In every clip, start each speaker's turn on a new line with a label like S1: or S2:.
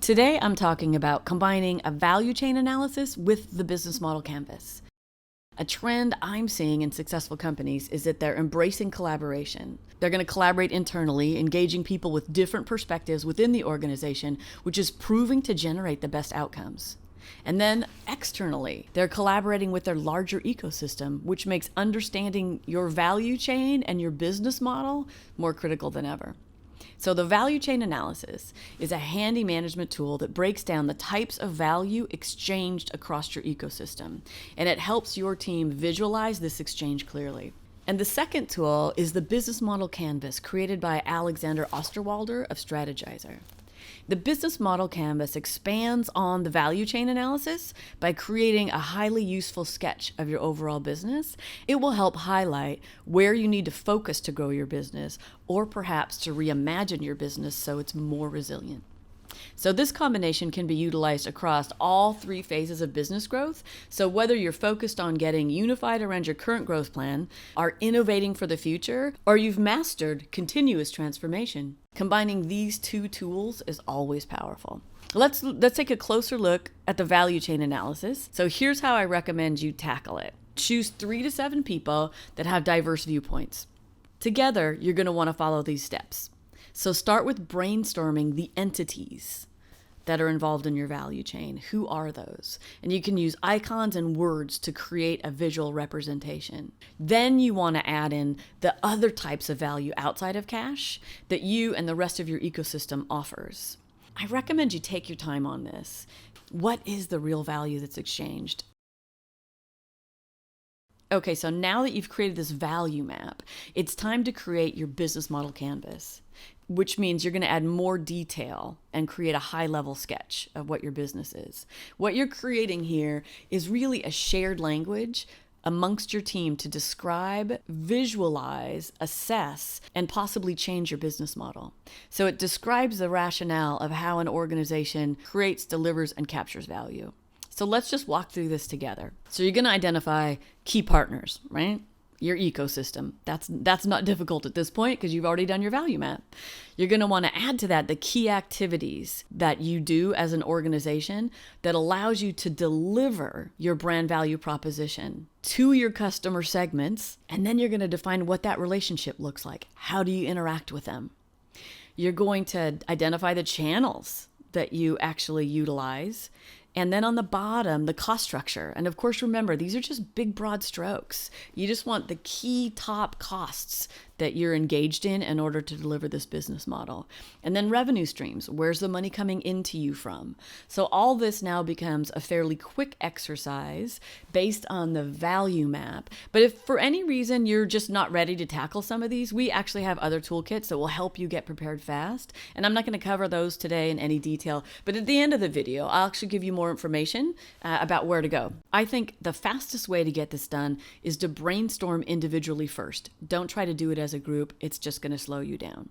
S1: Today, I'm talking about combining a value chain analysis with the business model canvas. A trend I'm seeing in successful companies is that they're embracing collaboration. They're going to collaborate internally, engaging people with different perspectives within the organization, which is proving to generate the best outcomes. And then externally, they're collaborating with their larger ecosystem, which makes understanding your value chain and your business model more critical than ever. So the value chain analysis is a handy management tool that breaks down the types of value exchanged across your ecosystem, and it helps your team visualize this exchange clearly. And the second tool is the business model canvas created by Alexander Osterwalder of Strategizer. The business model canvas expands on the value chain analysis by creating a highly useful sketch of your overall business. It will help highlight where you need to focus to grow your business, or perhaps to reimagine your business so it's more resilient. So this combination can be utilized across all three phases of business growth. So whether you're focused on getting unified around your current growth plan, are innovating for the future, or you've mastered continuous transformation, combining these two tools is always powerful. Let's take a closer look at the value chain analysis. So here's how I recommend you tackle it. Choose 3 to 7 people that have diverse viewpoints. Together, you're going to want to follow these steps. So start with brainstorming the entities that are involved in your value chain. Who are those? And you can use icons and words to create a visual representation. Then you want to add in the other types of value outside of cash that you and the rest of your ecosystem offers. I recommend you take your time on this. What is the real value that's exchanged? Okay, so now that you've created this value map, it's time to create your business model canvas, which means you're going to add more detail and create a high-level sketch of what your business is. What you're creating here is really a shared language amongst your team to describe, visualize, assess, and possibly change your business model. So it describes the rationale of how an organization creates, delivers, and captures value. So let's just walk through this together. So you're going to identify key partners, right? Your ecosystem. That's not difficult at this point because you've already done your value map. You're going to want to add to that the key activities that you do as an organization that allows you to deliver your brand value proposition to your customer segments. And then you're going to define what that relationship looks like. How do you interact with them? You're going to identify the channels that you actually utilize. And then on the bottom, the cost structure. And of course, remember, these are just big, broad strokes. You just want the key top costs that you're engaged in order to deliver this business model. And then revenue streams. Where's the money coming into you from? So all this now becomes a fairly quick exercise based on the value map. But if for any reason you're just not ready to tackle some of these, we actually have other toolkits that will help you get prepared fast. And I'm not going to cover those today in any detail. But at the end of the video, I'll actually give you more information about where to go. I think the fastest way to get this done is to brainstorm individually first. Don't try to do it as a group. It's just going to slow you down.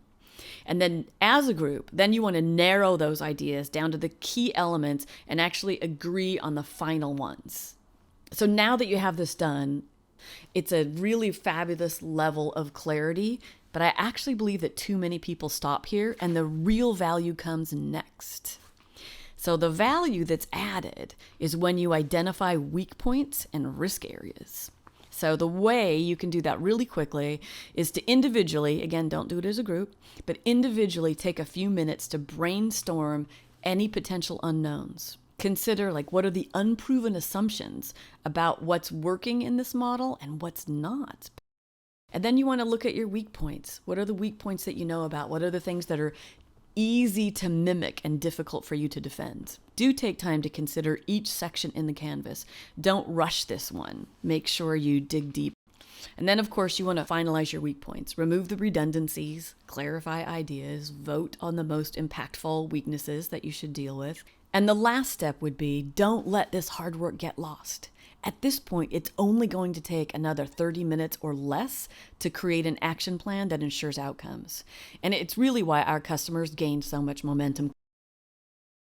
S1: And then as a group, then you want to narrow those ideas down to the key elements and actually agree on the final ones. So now that you have this done, it's a really fabulous level of clarity, but I actually believe that too many people stop here and the real value comes next. So the value that's added is when you identify weak points and risk areas. So the way you can do that really quickly is to individually, again, don't do it as a group, but individually take a few minutes to brainstorm any potential unknowns. Consider what are the unproven assumptions about what's working in this model and what's not. And then you want to look at your weak points. What are the weak points that you know about? What are the things that are easy to mimic and difficult for you to defend? Do take time to consider each section in the canvas. Don't rush this one. Make sure you dig deep. And then, of course, you want to finalize your weak points. Remove the redundancies, clarify ideas, vote on the most impactful weaknesses that you should deal with. And the last step would be, don't let this hard work get lost. At this point, it's only going to take another 30 minutes or less to create an action plan that ensures outcomes. And it's really why our customers gain so much momentum.